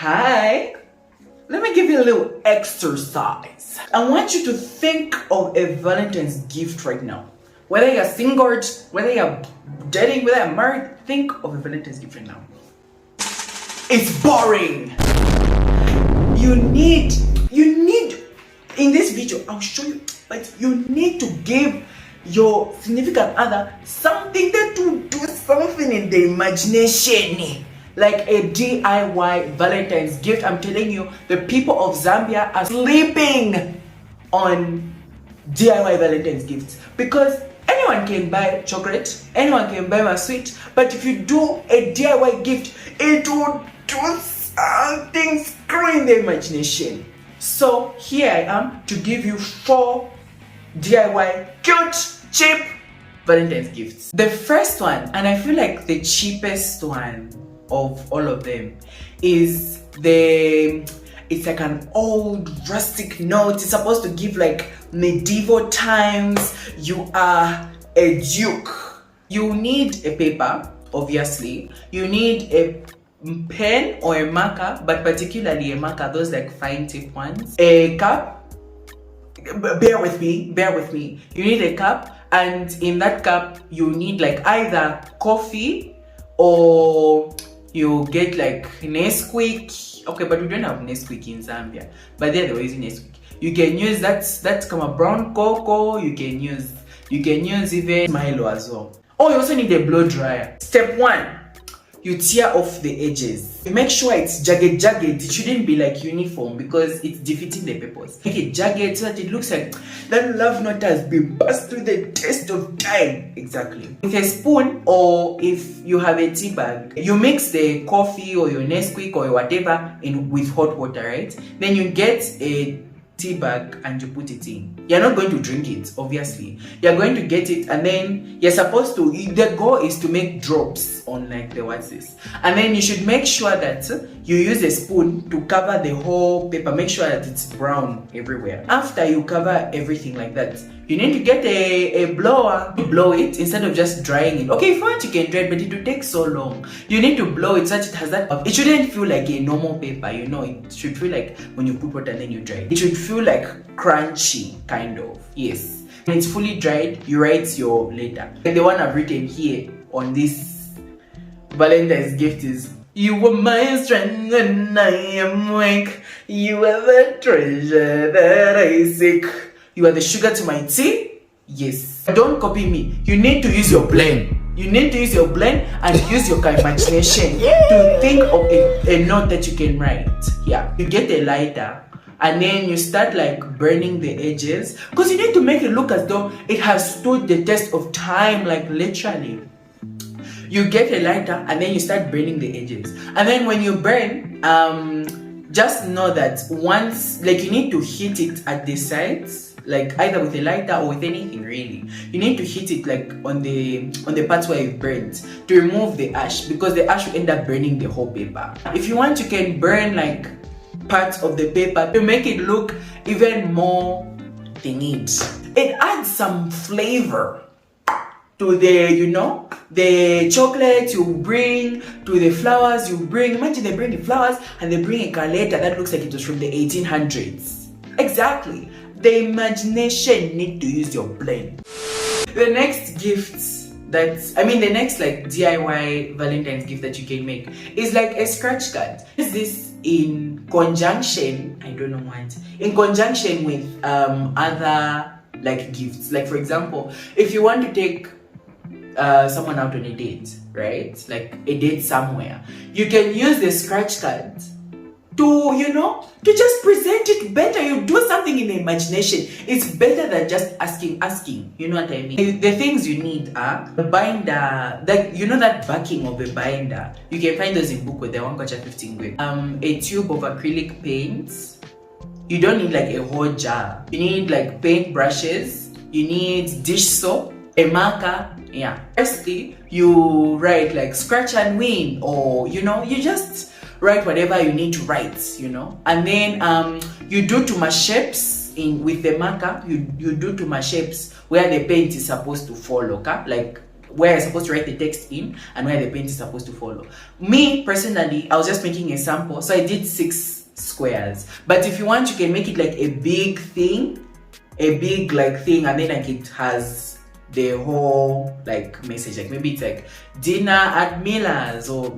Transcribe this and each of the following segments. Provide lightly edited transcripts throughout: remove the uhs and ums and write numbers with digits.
Hi, let me give you a little exercise. I want you to think of a Valentine's gift right now. Whether you're single, whether you're dating, whether you're married, think of a Valentine's gift right now. It's boring. You need, in this video, I'll show you, but you need to give your significant other something that will do something in the imagination. Like a DIY Valentine's gift. I'm telling you, the people of Zambia are sleeping on DIY Valentine's gifts because anyone can buy chocolate, anyone can buy a sweet, but if you do a DIY gift, it will do something screwing the imagination. So here I am to give you 4 DIY cute, cheap Valentine's gifts. The first one, and I feel like the cheapest one of all of them, is it's like an old rustic note. It's supposed to give like medieval times. You are a duke. You need a paper, obviously. You need a pen or a marker, but particularly a marker, those like fine tip ones. A cup. Bear with me. You need a cup, and in that cup you need like either coffee or you get like Nesquik. Okay, but we don't have Nesquik in Zambia, but there was Nesquik. You can use that's come a brown cocoa. You can use even Milo as well. Oh, you also need a blow dryer. Step 1, you tear off the edges. Make sure it's jagged. It shouldn't be like uniform because it's defeating the purpose. Make it jagged so that it looks like that love note has been passed through the test of time. Exactly. With a spoon, or if you have a tea bag, you mix the coffee or your Nesquik or whatever in with hot water, right? Then you get a tea bag and you put it in. You're not going to drink it, obviously. You're going to get it, and then you're supposed to, the goal is to make drops on like the what's this, and then you should make sure that you use a spoon to cover the whole paper. Make sure that it's brown everywhere. After you cover everything like that, you need to get a blower to blow it instead of just drying it. Okay, if you want, you can dry it, but it will take so long. You need to blow it so that it has that. It shouldn't feel like a normal paper, you know. It should feel like when you put water and then you dry it. It should feel like crunchy, kind of. Yes. When it's fully dried, you write your letter. And the one I've written here on this Valentine's gift is: you were my strength when I am weak. You are the treasure that I seek. You are the sugar to my tea. Yes. Don't copy me. You need to use your brain. You need to use your brain and use your imagination to think of a note that you can write. Yeah. You get a lighter and then you start like burning the edges, because you need to make it look as though it has stood the test of time, like literally. You get a lighter and then you start burning the edges. And then when you burn, just know that once, like, you need to hit it at the sides, like either with a lighter or with anything really. You need to hit it like on the parts where you've burnt to remove the ash, because the ash will end up burning the whole paper. If you want, you can burn like parts of the paper to make it look even more neat. It adds some flavor to the, you know, the chocolate you bring, to the flowers you bring. Imagine they bring the flowers and they bring a calendar that looks like it was from the 1800s. Exactly. The imagination need to use your brain. The next gift the next like DIY Valentine's gift that you can make is like a scratch card. Is this in conjunction? I don't know what. In conjunction with other like gifts. Like for example, if you want to take someone out on a date, right? Like a date somewhere, you can use the scratch card to, you know, to just present it better. You do something in the imagination. It's better than just asking. You know what I mean? The things you need are a binder, like, you know, that backing of a binder. You can find those in book with the 1 kwacha 15 gwe. A tube of acrylic paints. You don't need like a whole jar. You need like paint brushes. You need dish soap, a marker. Yeah. Firstly, you write like scratch and win, or, you know, you just write whatever you need to write, you know. And then you do to my shapes with the marker. You do to my shapes where the paint is supposed to fall, okay? Like where you're supposed to write the text in and where the paint is supposed to follow. Me personally, I was just making a sample, so I did 6 squares. But if you want, you can make it like a big thing, and then like it has the whole like message, like maybe it's like dinner at Miller's, or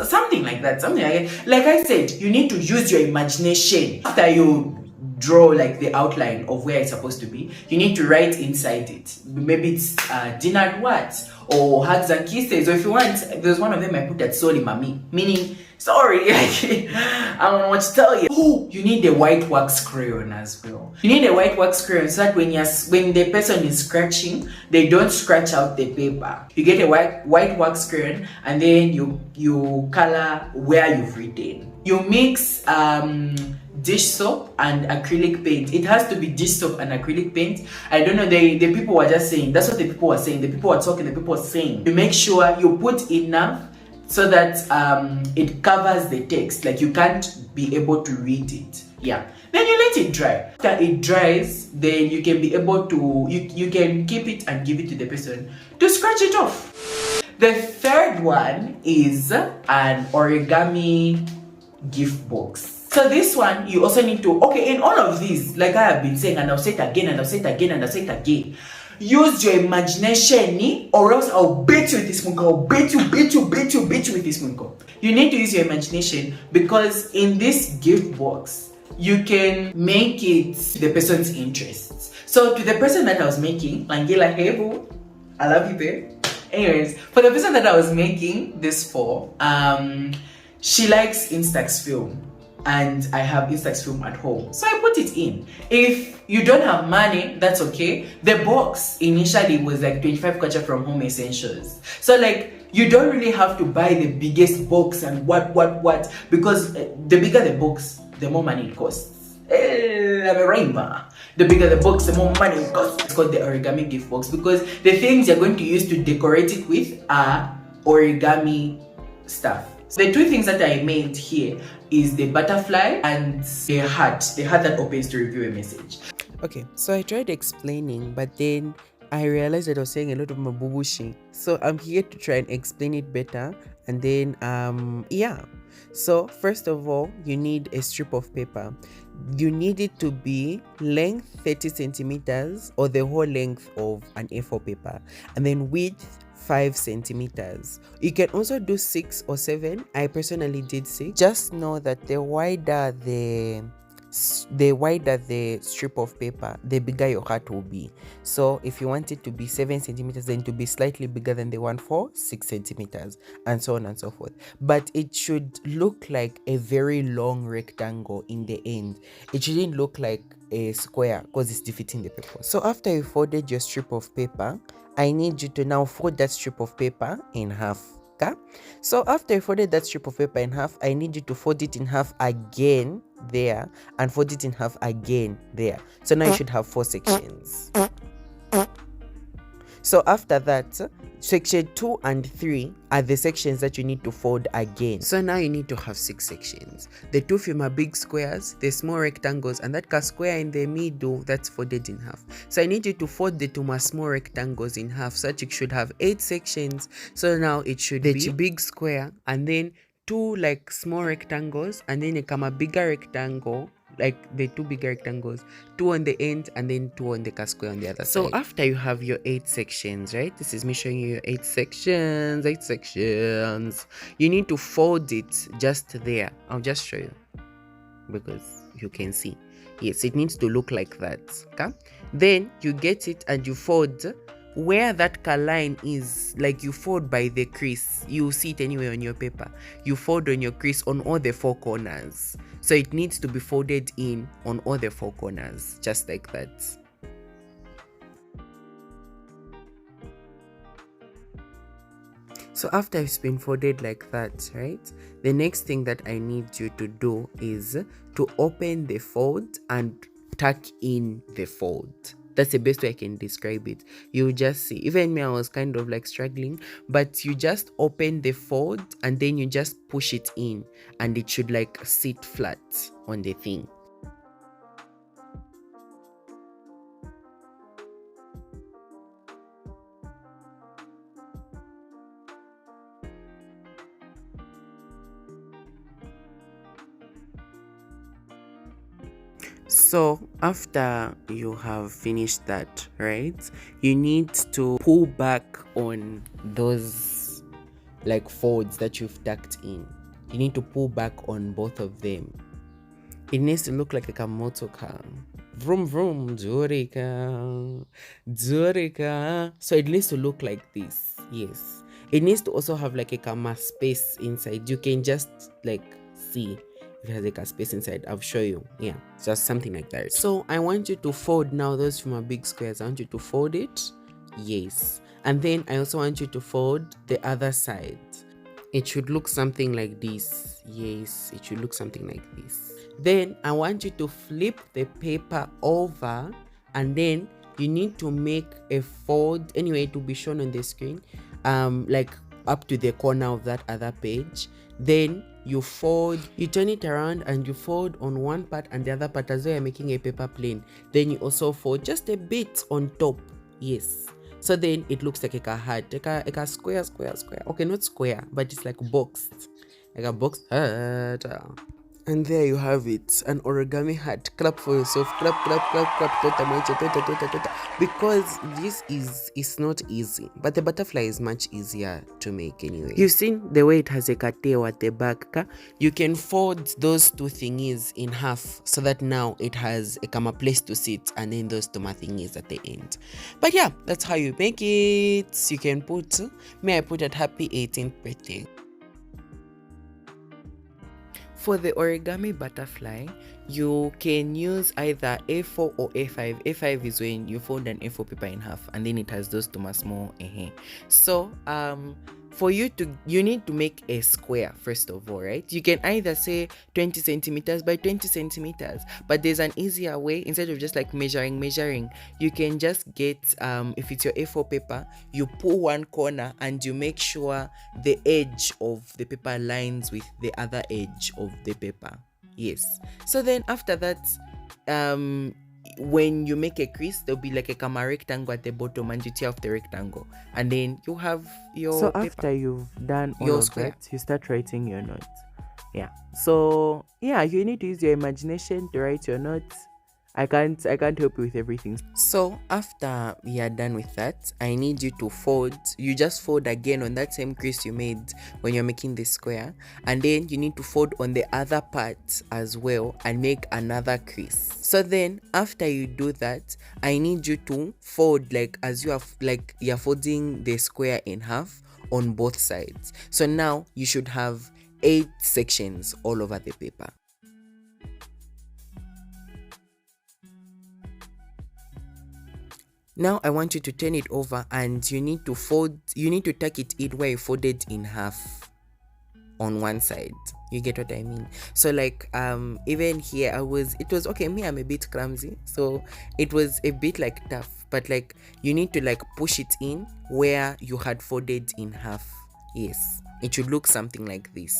something like that, something like it. Like I said, you need to use your imagination. After you draw like the outline of where it's supposed to be, you need to write inside it. Maybe it's dinner at what, or hugs and kisses, or if you want, there's one of them I put at sorry mommy, meaning sorry. I don't know what to tell you. Oh, you need a white wax crayon as well. You need a white wax crayon so that when the person is scratching, they don't scratch out the paper. You get a white wax crayon, and then you color where you've written. You mix dish soap and acrylic paint. It has to be dish soap and acrylic paint. I don't know, the people were just saying, that's what the people were saying. The people were talking, the people were saying. You make sure you put enough so that it covers the text, like you can't be able to read it. Yeah. Then you let it dry. After it dries, then you can be able to, you can keep it and give it to the person to scratch it off. The third one is an origami gift box. So this one, you also need to, in all of these, like I have been saying, and I'll say it again, and I'll say it again, and I'll say it again, use your imagination, or else I'll beat you with this munko. I'll beat you with this munko. You need to use your imagination, because in this gift box, you can make it the person's interests. So to the person that I was making, Langela Hebu, I love you, babe. Anyways, for the person that I was making this for, she likes Instax film, and I have Instax film at home, so I put it in. If you don't have money, that's okay. The box initially was like 25 kwacha from Home Essentials, so like you don't really have to buy the biggest box and what, because the bigger the box, the more money it costs. The bigger the box, the more money it costs. It's called the origami gift box, because the things you're going to use to decorate it with are origami stuff. So the 2 things that I made here is the butterfly and the heart that opens to reveal a message. Okay, so I tried explaining, but then I realized that I was saying a lot of mabubushi. So I'm here to try and explain it better. And then, yeah. So first of all, you need a strip of paper. You need it to be length 30 centimeters, or the whole length of an A4 paper, and then width 5 centimeters. You can also do 6 or 7. I personally did 6. Just know that the wider the strip of paper, the bigger your heart will be. So if you want it to be 7 centimeters, then to be slightly bigger than the one for 6 centimeters, and so on and so forth. But it should look like a very long rectangle in the end. It shouldn't look like a square, because it's defeating the purpose. So after you folded your strip of paper, I need you to now fold that strip of paper in half. Okay? So after you folded that strip of paper in half, I need you to fold it in half again there, and fold it in half again there. So now you should have 4 sections. So after that, section 2 and 3 are the sections that you need to fold again. So now you need to have 6 sections. The 2 of them are big squares, the small rectangles, and that square in the middle that's folded in half. So I need you to fold the 2 small rectangles in half, so that you should have 8 sections. So now it should be the big square, and then 2 like small rectangles, and then a bigger rectangle, like the 2 bigger rectangles, 2 on the end, and then 2 on the square on the other side. So after you have your 8 sections, right? This is me showing you your 8 sections. You need to fold it just there. I'll just show you, because you can see. Yes, it needs to look like that. Okay? Then you get it and you fold where that line is, like you fold by the crease. You see it anywhere on your paper. You fold on your crease on all the 4 corners. So it needs to be folded in on all the 4 corners, just like that. So after it's been folded like that, right? The next thing that I need you to do is to open the fold and tuck in the fold. That's the best way I can describe it. You just see, even me, I was kind of like struggling, but you just open the fold and then you just push it in, and it should like sit flat on the thing. So after you have finished that, right, you need to pull back on those like folds that you've tucked in. You need to pull back on both of them. It needs to look like a motor car. Vroom vroom, Jorika, Jorika. So it needs to look like this. Yes. It needs to also have like a camera space inside. You can just like see if it has like a space inside. I'll show you. Yeah, just something like that. So I want you to fold now those from my big squares. I want you to fold it. Yes. And then I also want you to fold the other side. It should look something like this. Yes, it should look something like this. Then I want you to flip the paper over, and then you need to make a fold. Anyway, it will be shown on the screen, like up to the corner of that other page. Then you fold, you turn it around and you fold on one part and the other part as though you're making a paper plane. Then you also fold just a bit on top. Yes. So then it looks like a heart, like a square. Okay, not square, but it's like boxed, like a boxed heart. And there you have it, an origami hat. Clap for yourself. Clap. Because this is not easy, but the butterfly is much easier to make anyway. You've seen the way it has a tail at the back. You can fold those two thingies in half so that now it has a place to sit, and then those two thingies at the end. But yeah, that's how you make it. You can put, may I put at happy 18th birthday. For the origami butterfly, you can use either A4 or A5. A5 is when you fold an A4 paper in half and then it has those two small. So for you need to make a square first of all, right? You can either say 20 centimeters by 20 centimeters, but there's an easier way. Instead of just like measuring, you can just get if it's your A4 paper, you pull one corner and you make sure the edge of the paper lines with the other edge of the paper. Yes. So then after that, when you make a crease, there'll be like a rectangle at the bottom, and you tear off the rectangle, and then you have your So paper. after you've done all Your of square. that, you start writing your notes. Yeah. So yeah, you need to use your imagination to write your notes. I can't help you with everything. So after we are done with that, I need you to fold. You just fold again on that same crease you made when you're making the square, and then you need to fold on the other part as well and make another crease. So then after you do that, I need you to fold like as you have, like you're folding the square in half on both sides. So now you should have 8 sections all over the paper. Now I want you to turn it over, and you need to tuck it in where you folded in half on one side. You get what I mean? So like even here it was okay. Me, I'm a bit clumsy, so it was a bit like tough, but like you need to like push it in where you had folded in half. Yes, it should look something like this.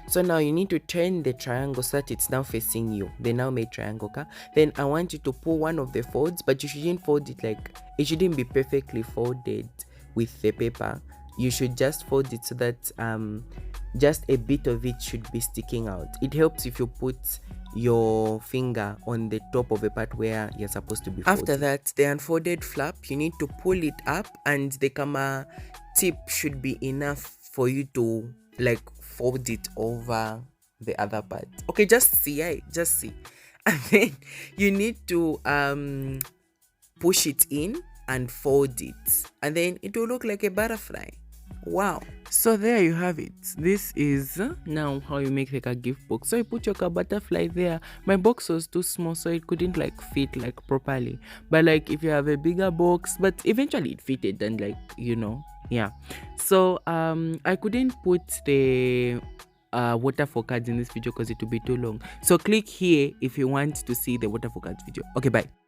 So now you need to turn the triangle so that it's now facing you, the now made triangle. Then I want you to pull one of the folds, but you shouldn't fold it like, it shouldn't be perfectly folded with the paper. You should just fold it so that just a bit of it should be sticking out. It helps if you put your finger on the top of a part where you're supposed to be folded. After that, the unfolded flap, you need to pull it up, and the camera tip should be enough for you to like fold it over the other part. Okay, just see. And then you need to push it in and fold it, and then it will look like a butterfly. Wow. So there you have it. This is now how you make like a gift box. So you put your butterfly there. My box was too small, so it couldn't like fit like properly. But like if you have a bigger box, but eventually it fitted, and like, you know, yeah. So I couldn't put the waterfall cards in this video because it would be too long. So click here if you want to see the waterfall cards video. Okay, bye.